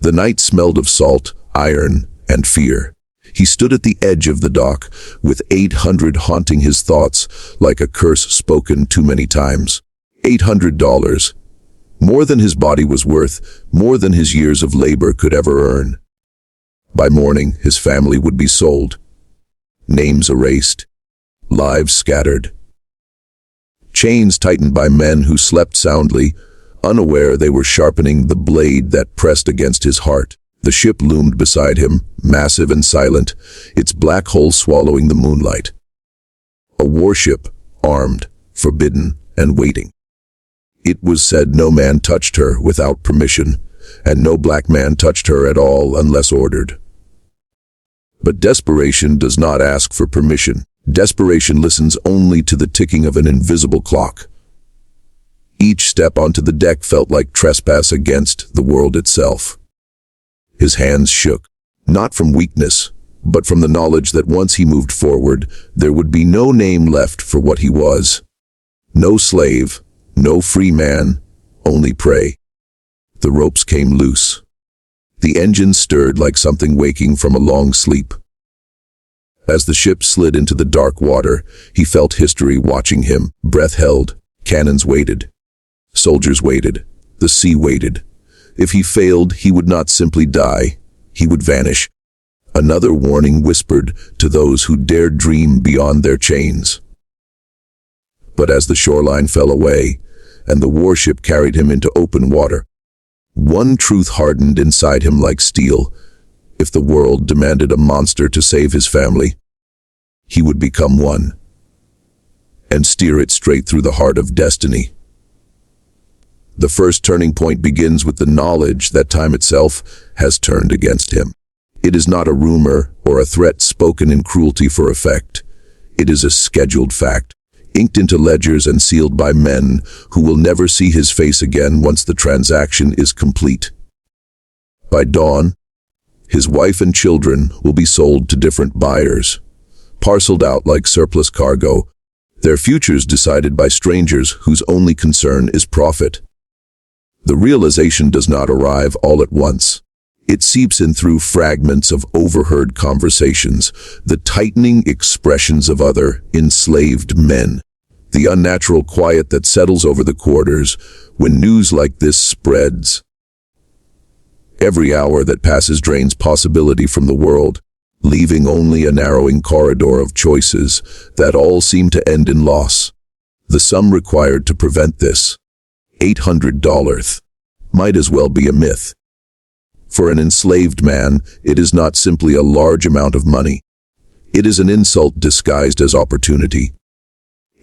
The night smelled of salt, iron, and fear. He stood at the edge of the dock, with 800 haunting his thoughts like a curse spoken too many times. $800. More than his body was worth, more than his years of labor could ever earn. By morning, his family would be sold. Names erased. Lives scattered. Chains tightened by men who slept soundly, unaware they were sharpening the blade that pressed against his heart. The ship loomed beside him, massive and silent, its black hull swallowing the moonlight. A warship, armed, forbidden, and waiting. It was said no man touched her without permission, and no black man touched her at all unless ordered. But desperation does not ask for permission. Desperation listens only to the ticking of an invisible clock. Each step onto the deck felt like trespass against the world itself. His hands shook, not from weakness, but from the knowledge that once he moved forward, there would be no name left for what he was. No slave, no free man, only prey. The ropes came loose. The engine stirred like something waking from a long sleep. As the ship slid into the dark water, he felt history watching him. Breath held, cannons waited. Soldiers waited, the sea waited. If he failed, he would not simply die, he would vanish. Another warning whispered to those who dared dream beyond their chains. But as the shoreline fell away, and the warship carried him into open water, one truth hardened inside him like steel. If the world demanded a monster to save his family, he would become one, and steer it straight through the heart of destiny. The first turning point begins with the knowledge that time itself has turned against him. It is not a rumor or a threat spoken in cruelty for effect. It is a scheduled fact, inked into ledgers and sealed by men who will never see his face again once the transaction is complete. By dawn, his wife and children will be sold to different buyers, parceled out like surplus cargo, their futures decided by strangers whose only concern is profit. The realization does not arrive all at once. It seeps in through fragments of overheard conversations, the tightening expressions of other enslaved men, the unnatural quiet that settles over the quarters when news like this spreads. Every hour that passes drains possibility from the world, leaving only a narrowing corridor of choices that all seem to end in loss. The sum required to prevent this, $800, might as well be a myth. For an enslaved man, it is not simply a large amount of money. It is an insult disguised as opportunity.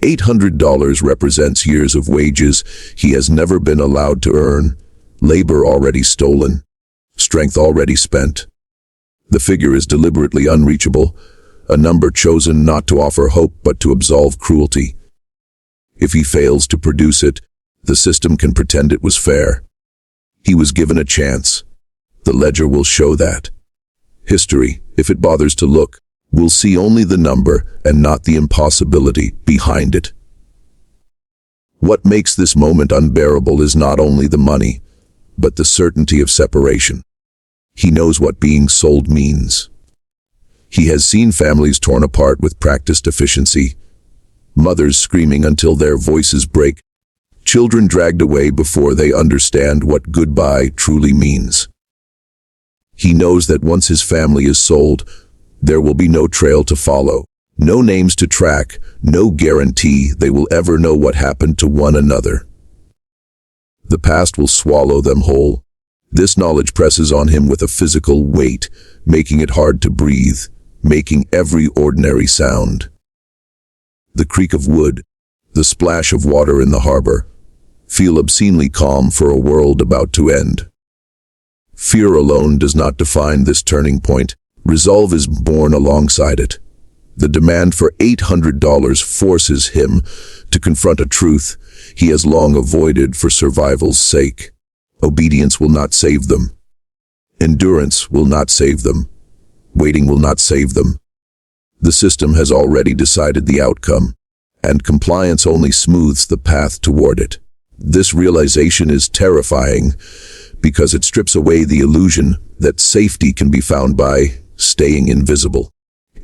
$800 represents years of wages he has never been allowed to earn, labor already stolen, strength already spent. The figure is deliberately unreachable, a number chosen not to offer hope but to absolve cruelty. If he fails to produce it, the system can pretend it was fair. He was given a chance. The ledger will show that. History, if it bothers to look, will see only the number and not the impossibility behind it. What makes this moment unbearable is not only the money, but the certainty of separation. He knows what being sold means. He has seen families torn apart with practiced efficiency, mothers screaming until their voices break, children dragged away before they understand what goodbye truly means. He knows that once his family is sold, there will be no trail to follow, no names to track, no guarantee they will ever know what happened to one another. The past will swallow them whole. This knowledge presses on him with a physical weight, making it hard to breathe, making every ordinary sound. The creak of wood, the splash of water in the harbor, feel obscenely calm for a world about to end. Fear alone does not define this turning point. Resolve is born alongside it. The demand for $800 forces him to confront a truth he has long avoided for survival's sake. Obedience will not save them. Endurance will not save them. Waiting will not save them. The system has already decided the outcome, and compliance only smooths the path toward it. This realization is terrifying because it strips away the illusion that safety can be found by staying invisible.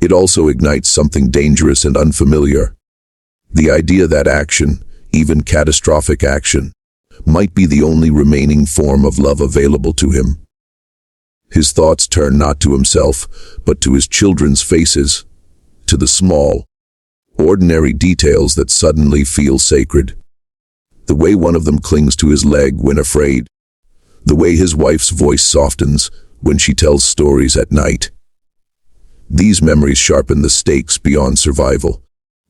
It also ignites something dangerous and unfamiliar. The idea that action, even catastrophic action, might be the only remaining form of love available to him. His thoughts turn not to himself, but to his children's faces, to the small, ordinary details that suddenly feel sacred. The way one of them clings to his leg when afraid, the way his wife's voice softens when she tells stories at night. These memories sharpen the stakes beyond survival.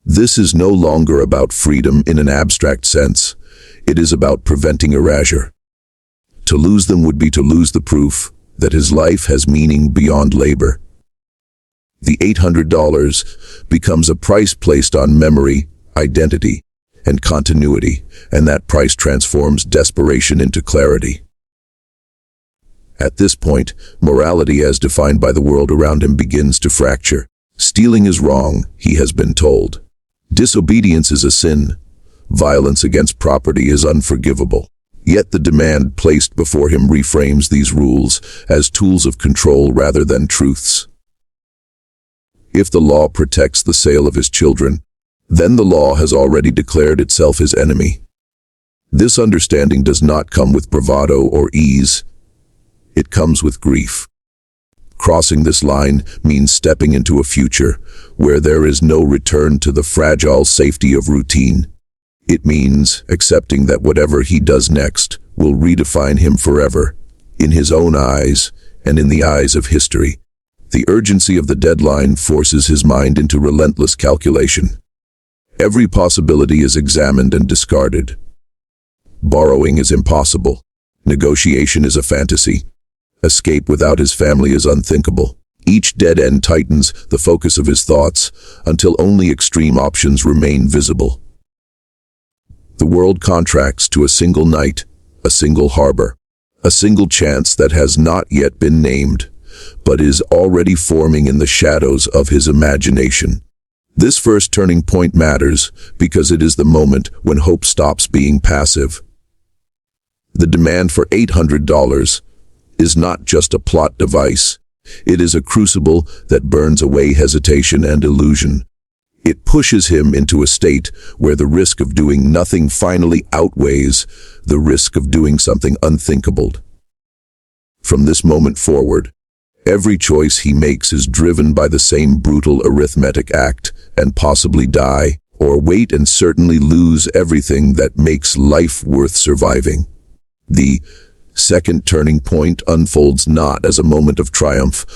This is no longer about freedom in an abstract sense. It is about preventing erasure. To lose them would be to lose the proof that his life has meaning beyond labor. The $800 becomes a price placed on memory, identity, and continuity, and that price transforms desperation into clarity. At this point, morality as defined by the world around him begins to fracture. Stealing is wrong, he has been told. Disobedience is a sin. Violence against property is unforgivable. Yet the demand placed before him reframes these rules as tools of control rather than truths. If the law protects the sale of his children, then the law has already declared itself his enemy. This understanding does not come with bravado or ease. It comes with grief. Crossing this line means stepping into a future where there is no return to the fragile safety of routine. It means accepting that whatever he does next will redefine him forever, in his own eyes and in the eyes of history. The urgency of the deadline forces his mind into relentless calculation. Every possibility is examined and discarded. Borrowing is impossible. Negotiation is a fantasy. Escape without his family is unthinkable. Each dead end tightens the focus of his thoughts until only extreme options remain visible. The world contracts to a single night, a single harbor, a single chance that has not yet been named, but is already forming in the shadows of his imagination. This first turning point matters because it is the moment when hope stops being passive. The demand for $800 is not just a plot device. It is a crucible that burns away hesitation and illusion. It pushes him into a state where the risk of doing nothing finally outweighs the risk of doing something unthinkable. From this moment forward, every choice he makes is driven by the same brutal arithmetic act, and possibly die, or wait and certainly lose everything that makes life worth surviving. The second turning point unfolds not as a moment of triumph,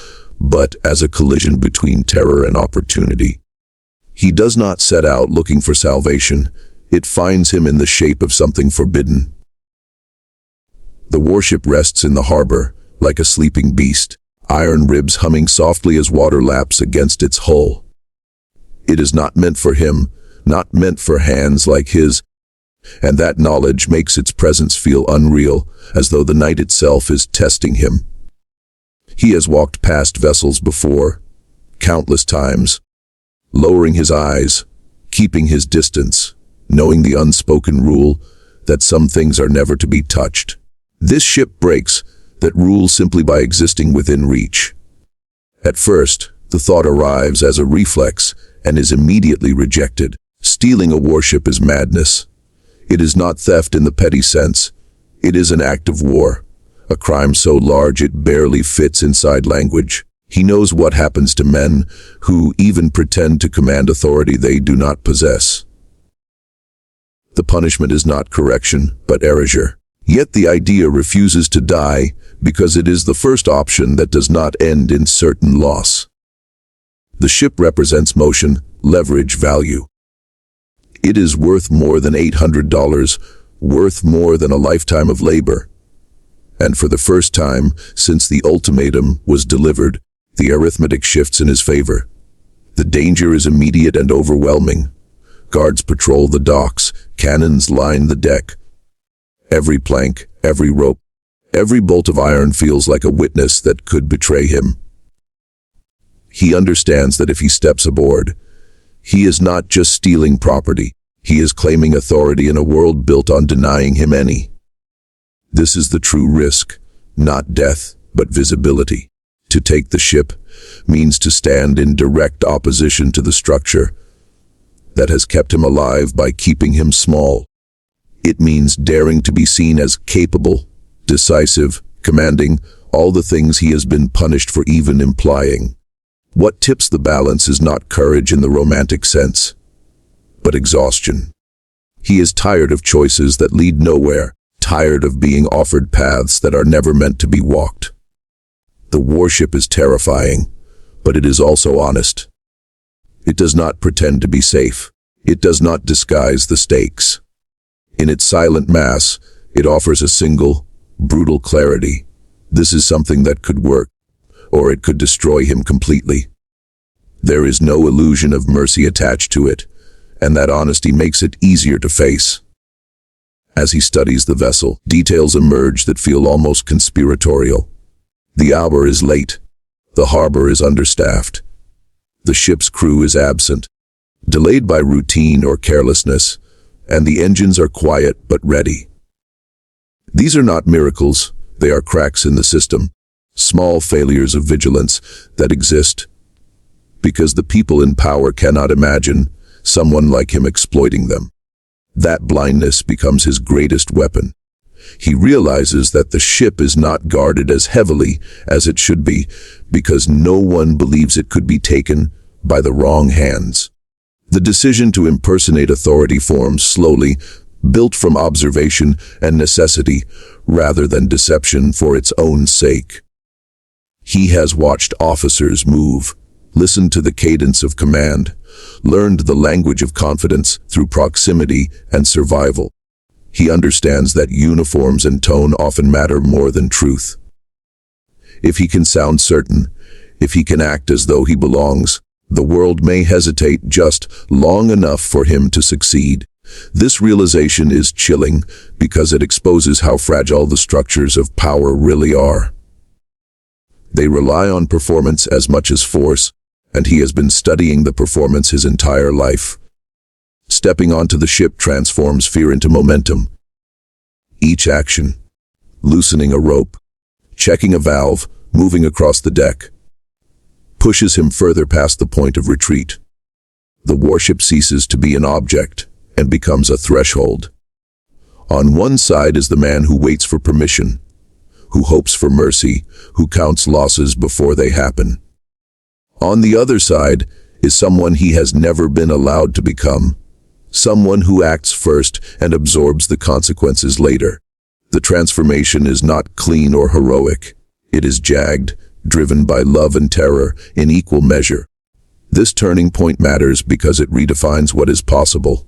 but as a collision between terror and opportunity. He does not set out looking for salvation. It finds him in the shape of something forbidden. The warship rests in the harbor, like a sleeping beast, iron ribs humming softly as water laps against its hull. It is not meant for him, not meant for hands like his, and that knowledge makes its presence feel unreal, as though the night itself is testing him. He has walked past vessels before, countless times, lowering his eyes, keeping his distance, knowing the unspoken rule that some things are never to be touched. This ship breaks that rule simply by existing within reach. At first, the thought arrives as a reflex and is immediately rejected. Stealing a warship is madness. It is not theft in the petty sense. It is an act of war, a crime so large it barely fits inside language. He knows what happens to men who even pretend to command authority they do not possess. The punishment is not correction, but erasure. Yet the idea refuses to die because it is the first option that does not end in certain loss. The ship represents motion, leverage, value. It is worth more than $800, worth more than a lifetime of labor. And for the first time since the ultimatum was delivered, the arithmetic shifts in his favor. The danger is immediate and overwhelming. Guards patrol the docks, cannons line the deck. Every plank, every rope, every bolt of iron feels like a witness that could betray him. He understands that if he steps aboard, he is not just stealing property, he is claiming authority in a world built on denying him any. This is the true risk, not death, but visibility. To take the ship means to stand in direct opposition to the structure that has kept him alive by keeping him small. It means daring to be seen as capable, decisive, commanding, all the things he has been punished for even implying. What tips the balance is not courage in the romantic sense, but exhaustion. He is tired of choices that lead nowhere, tired of being offered paths that are never meant to be walked. The warship is terrifying, but it is also honest. It does not pretend to be safe. It does not disguise the stakes. In its silent mass, it offers a single, brutal clarity. This is something that could work, or it could destroy him completely. There is no illusion of mercy attached to it, and that honesty makes it easier to face. As he studies the vessel, details emerge that feel almost conspiratorial. The hour is late. The harbor is understaffed. The ship's crew is absent, delayed by routine or carelessness, and the engines are quiet but ready. These are not miracles, they are cracks in the system, small failures of vigilance that exist because the people in power cannot imagine someone like him exploiting them. That blindness becomes his greatest weapon. He realizes that the ship is not guarded as heavily as it should be because no one believes it could be taken by the wrong hands. The decision to impersonate authority forms slowly, built from observation and necessity rather than deception for its own sake. He has watched officers move, listened to the cadence of command, learned the language of confidence through proximity and survival. He understands that uniforms and tone often matter more than truth. If he can sound certain, if he can act as though he belongs, the world may hesitate just long enough for him to succeed. This realization is chilling because it exposes how fragile the structures of power really are. They rely on performance as much as force, and he has been studying the performance his entire life. Stepping onto the ship transforms fear into momentum. Each action, loosening a rope, checking a valve, moving across the deck, pushes him further past the point of retreat. The warship ceases to be an object and becomes a threshold. On one side is the man who waits for permission, who hopes for mercy, who counts losses before they happen. On the other side is someone he has never been allowed to become, someone who acts first and absorbs the consequences later. The transformation is not clean or heroic. It is jagged, driven by love and terror in equal measure. This turning point matters because it redefines what is possible.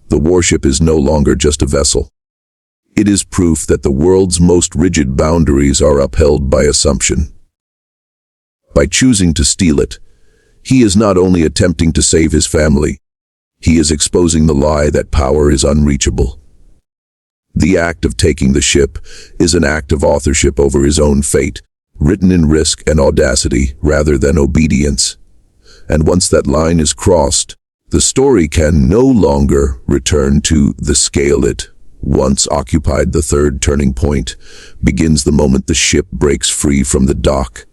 The warship is no longer just a vessel. It is proof that the world's most rigid boundaries are upheld by assumption. By choosing to steal it, he is not only attempting to save his family, he is exposing the lie that power is unreachable. The act of taking the ship is an act of authorship over his own fate, written in risk and audacity rather than obedience. And once that line is crossed, the story can no longer return to the scale it once occupied. The third turning point begins the moment the ship breaks free from the dock,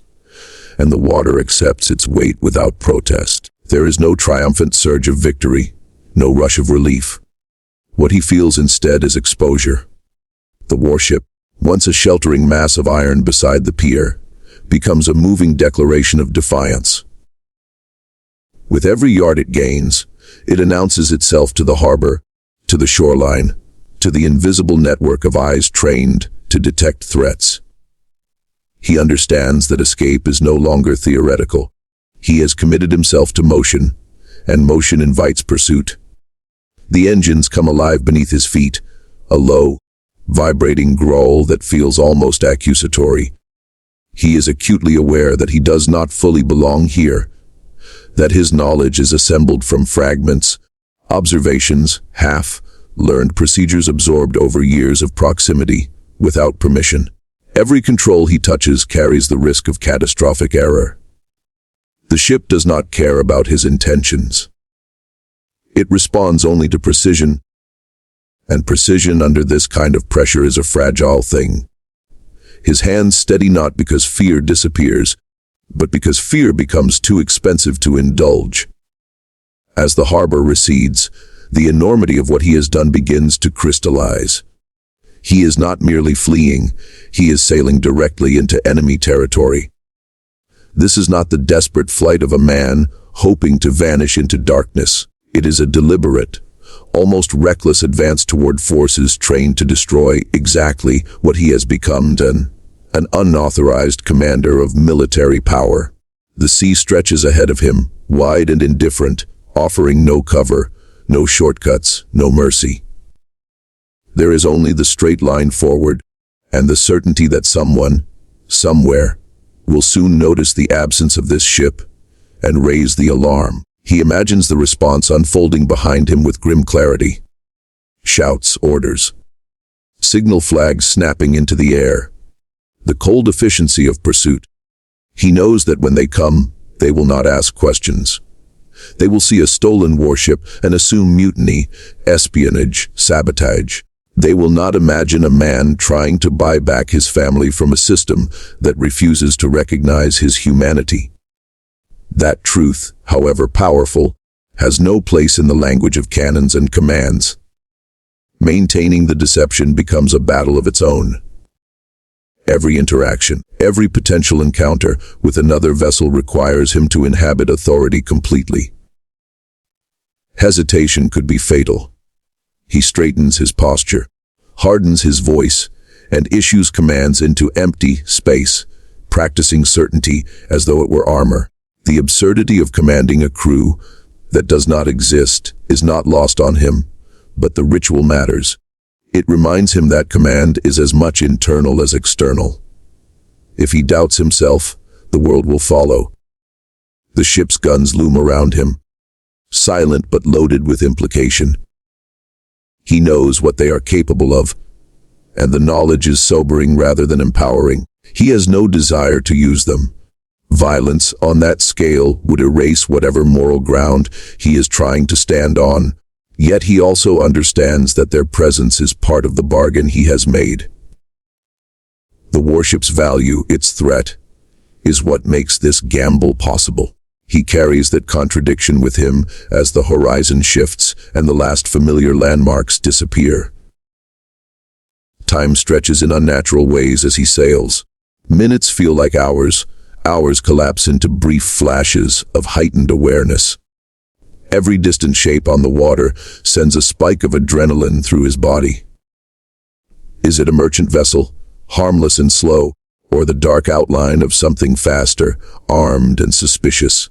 and the water accepts its weight without protest. There is no triumphant surge of victory, no rush of relief. What he feels instead is exposure. The warship, once a sheltering mass of iron beside the pier, becomes a moving declaration of defiance. With every yard it gains, it announces itself to the harbor, to the shoreline, to the invisible network of eyes trained to detect threats. He understands that escape is no longer theoretical. He has committed himself to motion, and motion invites pursuit. The engines come alive beneath his feet, a low, vibrating growl that feels almost accusatory. He is acutely aware that he does not fully belong here, that his knowledge is assembled from fragments, observations, half-learned procedures absorbed over years of proximity, without permission. Every control he touches carries the risk of catastrophic error. The ship does not care about his intentions. It responds only to precision, and precision under this kind of pressure is a fragile thing. his hands steady not because fear disappears, but because fear becomes too expensive to indulge. As the harbor recedes, the enormity of what he has done begins to crystallize. He is not merely fleeing, he is sailing directly into enemy territory. This is not the desperate flight of a man hoping to vanish into darkness. It is a deliberate, almost reckless advance toward forces trained to destroy exactly what he has become, an unauthorized commander of military power. The sea stretches ahead of him, wide and indifferent, offering no cover, no shortcuts, no mercy. There is only the straight line forward, and the certainty that someone, somewhere, will soon notice the absence of this ship and raise the alarm. He imagines the response unfolding behind him with grim clarity. Shouts, orders. Signal flags snapping into the air. The cold efficiency of pursuit. He knows that when they come, they will not ask questions. They will see a stolen warship and assume mutiny, espionage, sabotage. They will not imagine a man trying to buy back his family from a system that refuses to recognize his humanity. That truth, however powerful, has no place in the language of cannons and commands. Maintaining the deception becomes a battle of its own. Every interaction, every potential encounter with another vessel requires him to inhabit authority completely. Hesitation could be fatal. He straightens his posture, hardens his voice, and issues commands into empty space, practicing certainty as though it were armor. The absurdity of commanding a crew that does not exist is not lost on him, but the ritual matters. It reminds him that command is as much internal as external. If he doubts himself, the world will follow. The ship's guns loom around him, silent but loaded with implication. He knows what they are capable of, and the knowledge is sobering rather than empowering. He has no desire to use them. Violence on that scale would erase whatever moral ground he is trying to stand on, yet he also understands that their presence is part of the bargain he has made. The warship's value, its threat, is what makes this gamble possible. He carries that contradiction with him as the horizon shifts and the last familiar landmarks disappear. Time stretches in unnatural ways as he sails. Minutes feel like hours. Hours collapse into brief flashes of heightened awareness. Every distant shape on the water sends a spike of adrenaline through his body. Is it a merchant vessel, harmless and slow, or the dark outline of something faster, armed and suspicious?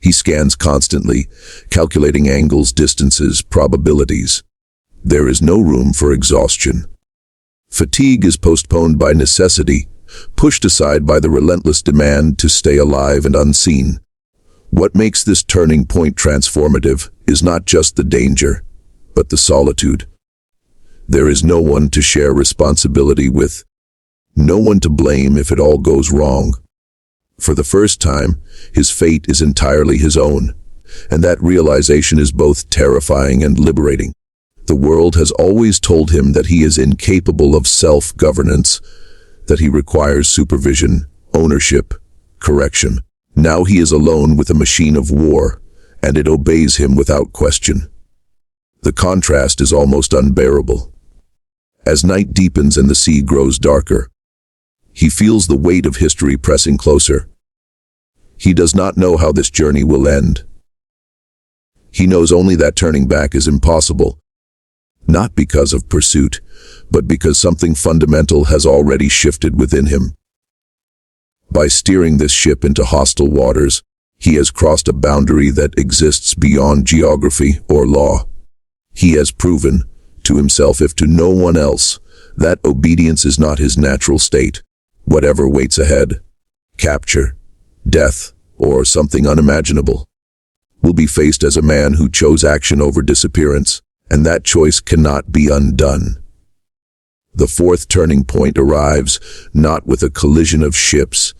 He scans constantly, calculating angles, distances, probabilities. There is no room for exhaustion. Fatigue is postponed by necessity, pushed aside by the relentless demand to stay alive and unseen. What makes this turning point transformative is not just the danger, but the solitude. There is no one to share responsibility with, no one to blame if it all goes wrong. For the first time, his fate is entirely his own, and that realization is both terrifying and liberating. The world has always told him that he is incapable of self-governance, that he requires supervision, ownership, correction. Now he is alone with a machine of war, and it obeys him without question. The contrast is almost unbearable. As night deepens and the sea grows darker, he feels the weight of history pressing closer. He does not know how this journey will end. He knows only that turning back is impossible, not because of pursuit, but because something fundamental has already shifted within him. By steering this ship into hostile waters, he has crossed a boundary that exists beyond geography or law. He has proven, to himself if to no one else, that obedience is not his natural state. Whatever waits ahead, capture, death, or something unimaginable, will be faced as a man who chose action over disappearance, and that choice cannot be undone. The fourth turning point arrives, not with a collision of ships,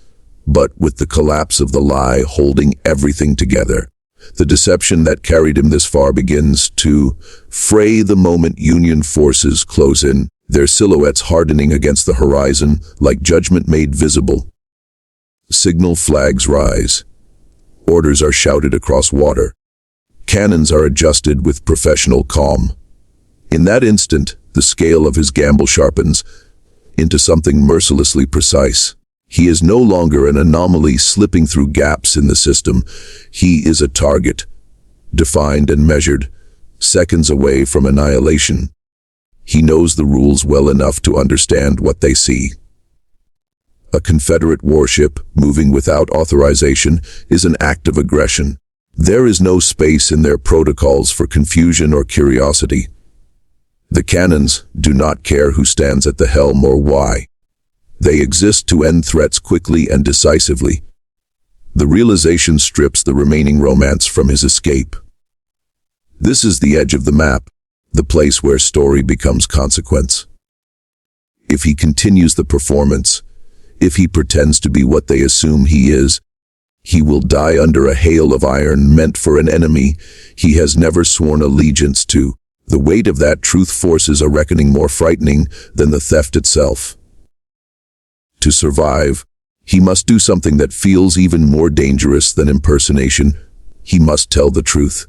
but with the collapse of the lie holding everything together. The deception that carried him this far begins to fray the moment Union forces close in. their silhouettes hardening against the horizon like judgment made visible. Signal flags rise. Orders are shouted across water. Cannons are adjusted with professional calm. In that instant, the scale of his gamble sharpens into something mercilessly precise. He is no longer an anomaly slipping through gaps in the system. He is a target, defined and measured, seconds away from annihilation. He knows the rules well enough to understand what they see. A Confederate warship, moving without authorization, is an act of aggression. There is no space in their protocols for confusion or curiosity. The cannons do not care who stands at the helm or why. They exist to end threats quickly and decisively. The realization strips the remaining romance from his escape. This is the edge of the map, the place where story becomes consequence. If he continues the performance, if he pretends to be what they assume he is, he will die under a hail of iron meant for an enemy he has never sworn allegiance to. The weight of that truth forces a reckoning more frightening than the theft itself. To survive, he must do something that feels even more dangerous than impersonation. He must tell the truth.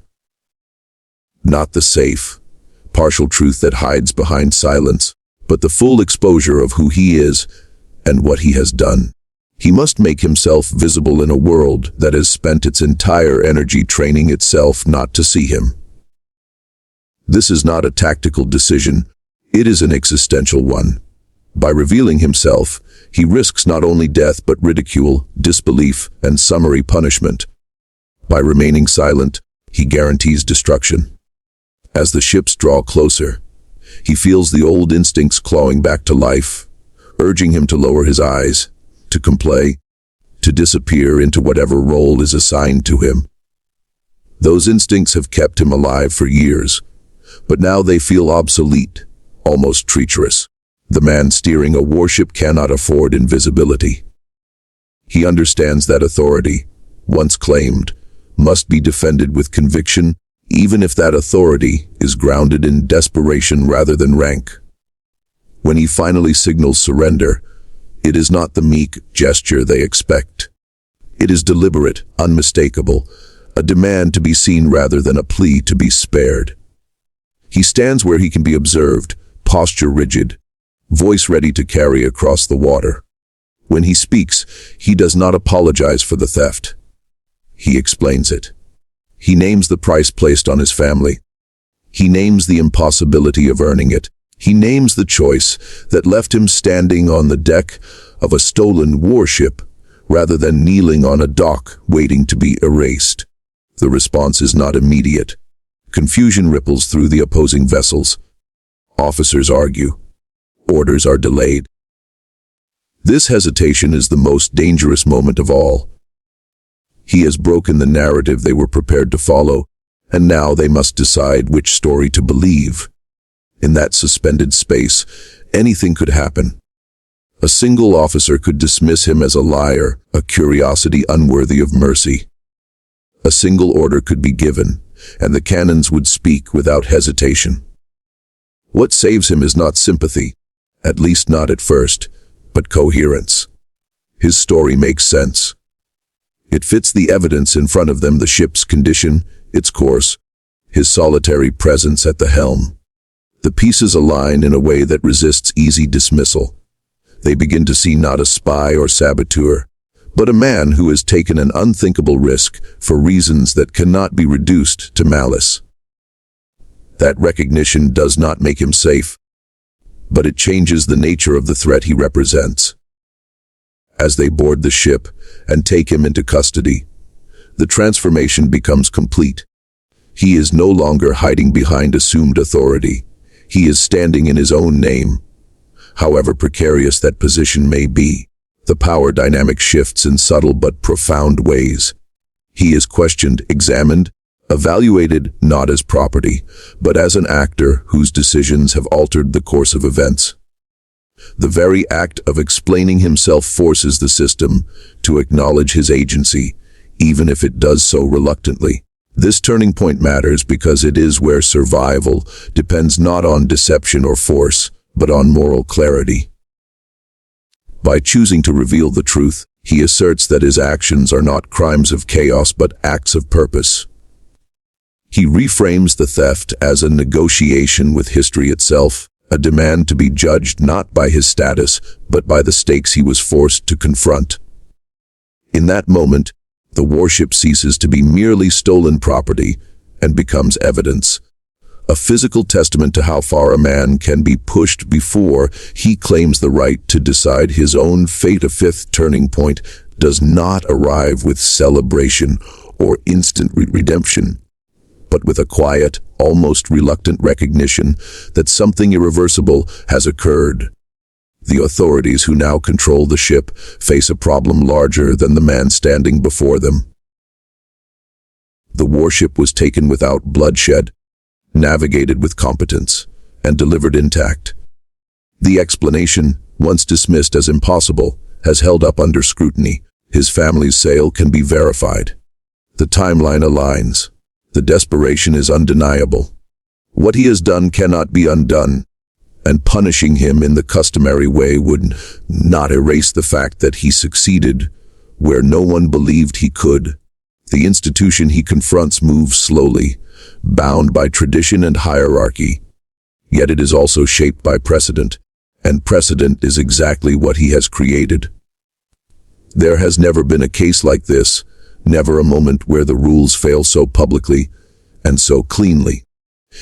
Not the safe, partial truth that hides behind silence, but the full exposure of who he is and what he has done. He must make himself visible in a world that has spent its entire energy training itself not to see him. This is not a tactical decision, it is an existential one. By revealing himself, he risks not only death but ridicule, disbelief, and summary punishment. By remaining silent, he guarantees destruction. As the ships draw closer, he feels the old instincts clawing back to life, urging him to lower his eyes, to comply, to disappear into whatever role is assigned to him. Those instincts have kept him alive for years, but now they feel obsolete, almost treacherous. The man steering a warship cannot afford invisibility. He understands that authority, once claimed, must be defended with conviction, even if that authority is grounded in desperation rather than rank. When he finally signals surrender, it is not the meek gesture they expect. It is deliberate, unmistakable, a demand to be seen rather than a plea to be spared. He stands where he can be observed, posture rigid, voice ready to carry across the water. When he speaks, he does not apologize for the theft. He explains it. He names the price placed on his family. He names the impossibility of earning it. He names the choice that left him standing on the deck of a stolen warship rather than kneeling on a dock waiting to be erased. The response is not immediate. Confusion ripples through the opposing vessels. Officers argue. Orders are delayed. This hesitation is the most dangerous moment of all. He has broken the narrative they were prepared to follow, and now they must decide which story to believe. In that suspended space, anything could happen. A single officer could dismiss him as a liar, a curiosity unworthy of mercy. A single order could be given, and the cannons would speak without hesitation. What saves him is not sympathy, at least not at first, but coherence. His story makes sense. It fits the evidence in front of them, the ship's condition, its course, his solitary presence at the helm. The pieces align in a way that resists easy dismissal. They begin to see not a spy or saboteur, but a man who has taken an unthinkable risk for reasons that cannot be reduced to malice. That recognition does not make him safe, but it changes the nature of the threat he represents. As they board the ship and take him into custody, the transformation becomes complete. He is no longer hiding behind assumed authority. He is standing in his own name. However precarious that position may be, the power dynamic shifts in subtle but profound ways. He is questioned, examined, evaluated not as property, but as an actor whose decisions have altered the course of events. The very act of explaining himself forces the system to acknowledge his agency, even if it does so reluctantly. This turning point matters because it is where survival depends not on deception or force, but on moral clarity. By choosing to reveal the truth, he asserts that his actions are not crimes of chaos but acts of purpose. He reframes the theft as a negotiation with history itself, a demand to be judged not by his status, but by the stakes he was forced to confront. In that moment, the warship ceases to be merely stolen property and becomes evidence, a physical testament to how far a man can be pushed before he claims the right to decide his own fate. A fifth turning point does not arrive with celebration or instant redemption, but with a quiet, almost reluctant recognition that something irreversible has occurred. The authorities who now control the ship face a problem larger than the man standing before them. The warship was taken without bloodshed, navigated with competence, and delivered intact. The explanation, once dismissed as impossible, has held up under scrutiny. His family's sale can be verified. The timeline aligns. The desperation is undeniable. What he has done cannot be undone, and punishing him in the customary way would not erase the fact that he succeeded where no one believed he could. The institution he confronts moves slowly, bound by tradition and hierarchy. Yet it is also shaped by precedent, and precedent is exactly what he has created. There has never been a case like this, never a moment where the rules fail so publicly and so cleanly.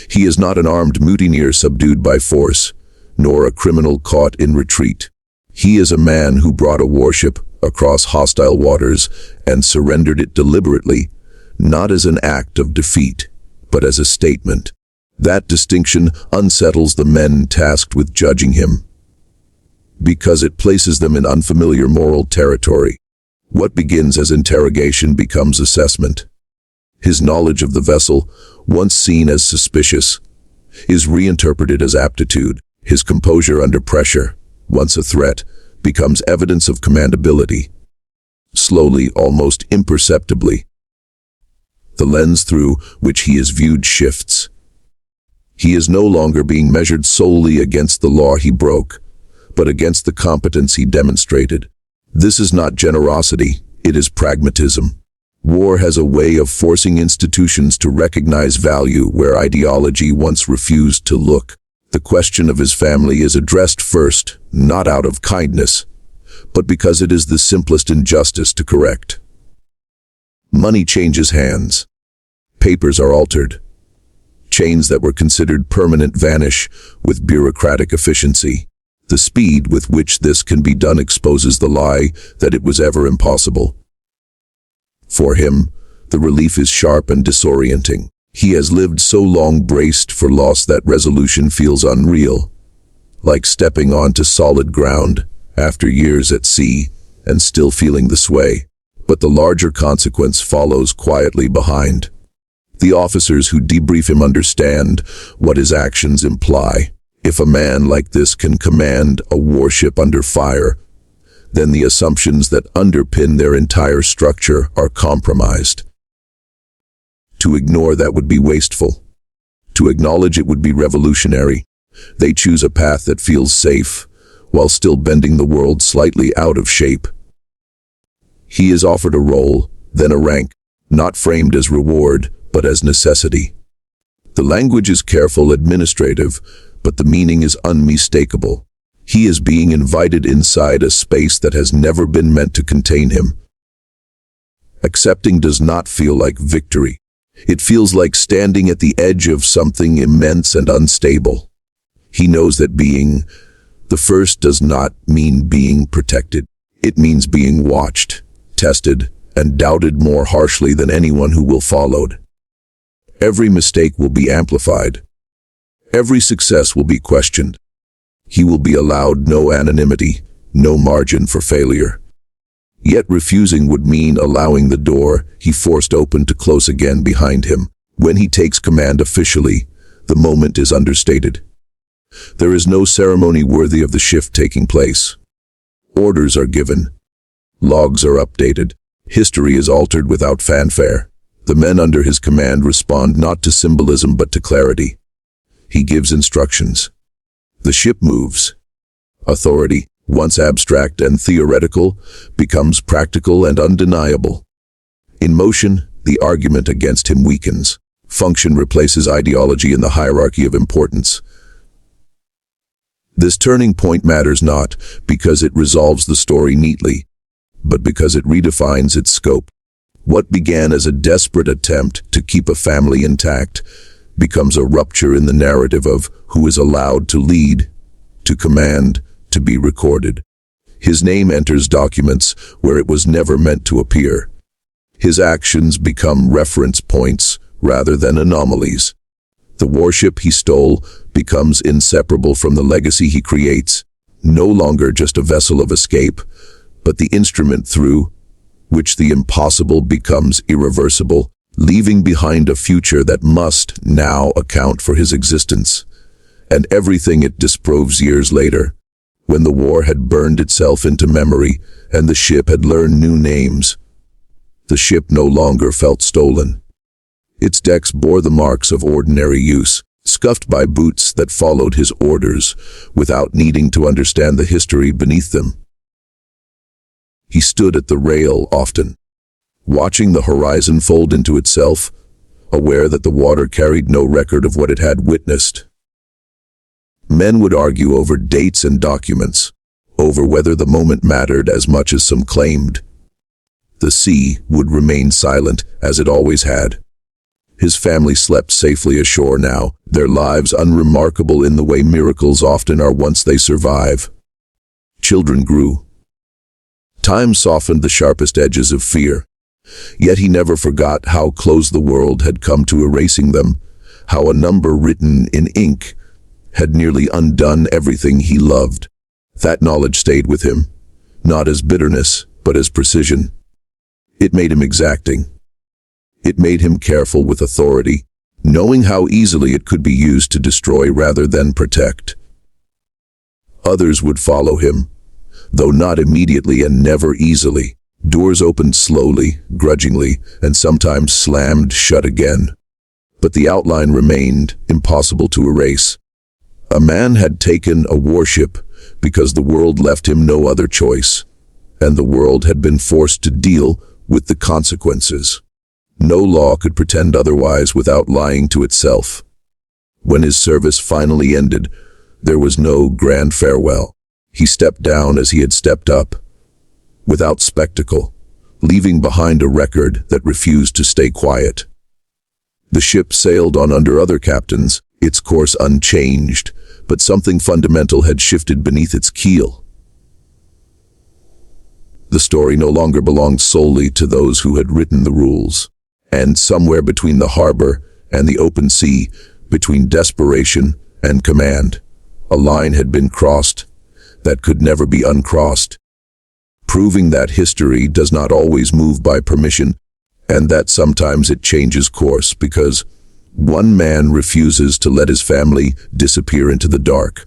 He is not an armed mutineer subdued by force, nor a criminal caught in retreat. He is a man who brought a warship across hostile waters and surrendered it deliberately, not as an act of defeat, but as a statement. That distinction unsettles the men tasked with judging him, because it places them in unfamiliar moral territory. What begins as interrogation becomes assessment. His knowledge of the vessel, once seen as suspicious, is reinterpreted as aptitude. His composure under pressure, once a threat, becomes evidence of commandability. Slowly, almost imperceptibly, the lens through which he is viewed shifts. He is no longer being measured solely against the law he broke, but against the competence he demonstrated. This is not generosity, it is pragmatism. War has a way of forcing institutions to recognize value where ideology once refused to look. The question of his family is addressed first, not out of kindness, but because it is the simplest injustice to correct. Money changes hands. Papers are altered. Chains that were considered permanent vanish with bureaucratic efficiency. The speed with which this can be done exposes the lie that it was ever impossible. For him, the relief is sharp and disorienting. He has lived so long braced for loss that resolution feels unreal, like stepping onto solid ground after years at sea and still feeling the sway. But the larger consequence follows quietly behind. The officers who debrief him understand what his actions imply. If a man like this can command a warship under fire, then the assumptions that underpin their entire structure are compromised. To ignore that would be wasteful. To acknowledge it would be revolutionary. They choose a path that feels safe, while still bending the world slightly out of shape. He is offered a role, then a rank, not framed as reward, but as necessity. The language is careful, administrative, but the meaning is unmistakable. He is being invited inside a space that has never been meant to contain him. Accepting does not feel like victory. It feels like standing at the edge of something immense and unstable. He knows that being the first does not mean being protected. It means being watched, tested, and doubted more harshly than anyone who will follow. Every mistake will be amplified. Every success will be questioned. He will be allowed no anonymity, no margin for failure. Yet refusing would mean allowing the door he forced open to close again behind him. When he takes command officially, the moment is understated. There is no ceremony worthy of the shift taking place. Orders are given. Logs are updated. History is altered without fanfare. The men under his command respond not to symbolism but to clarity. He gives instructions. The ship moves. Authority, once abstract and theoretical, becomes practical and undeniable. In motion, the argument against him weakens. Function replaces ideology in the hierarchy of importance. This turning point matters not because it resolves the story neatly, but because it redefines its scope. What began as a desperate attempt to keep a family intact becomes a rupture in the narrative of who is allowed to lead, to command, to be recorded. His name enters documents where it was never meant to appear. His actions become reference points rather than anomalies. The warship he stole becomes inseparable from the legacy he creates, no longer just a vessel of escape, but the instrument through which the impossible becomes irreversible, leaving behind a future that must now account for his existence, and everything it disproves years later, when the war had burned itself into memory and the ship had learned new names. The ship no longer felt stolen. Its decks bore the marks of ordinary use, scuffed by boots that followed his orders without needing to understand the history beneath them. He stood at the rail often, watching the horizon fold into itself, aware that the water carried no record of what it had witnessed. Men would argue over dates and documents, over whether the moment mattered as much as some claimed. The sea would remain silent as it always had. His family slept safely ashore now, their lives unremarkable in the way miracles often are once they survive. Children grew. Time softened the sharpest edges of fear. Yet he never forgot how close the world had come to erasing them, how a number written in ink had nearly undone everything he loved. That knowledge stayed with him, not as bitterness, but as precision. It made him exacting. It made him careful with authority, knowing how easily it could be used to destroy rather than protect. Others would follow him, though not immediately and never easily. Doors opened slowly, grudgingly, and sometimes slammed shut again. But the outline remained impossible to erase. A man had taken a warship because the world left him no other choice, and the world had been forced to deal with the consequences. No law could pretend otherwise without lying to itself. When his service finally ended, there was no grand farewell. He stepped down as he had stepped up, without spectacle, leaving behind a record that refused to stay quiet. The ship sailed on under other captains, its course unchanged, but something fundamental had shifted beneath its keel. The story no longer belonged solely to those who had written the rules, and somewhere between the harbor and the open sea, between desperation and command, a line had been crossed that could never be uncrossed, proving that history does not always move by permission, and that sometimes it changes course because one man refuses to let his family disappear into the dark.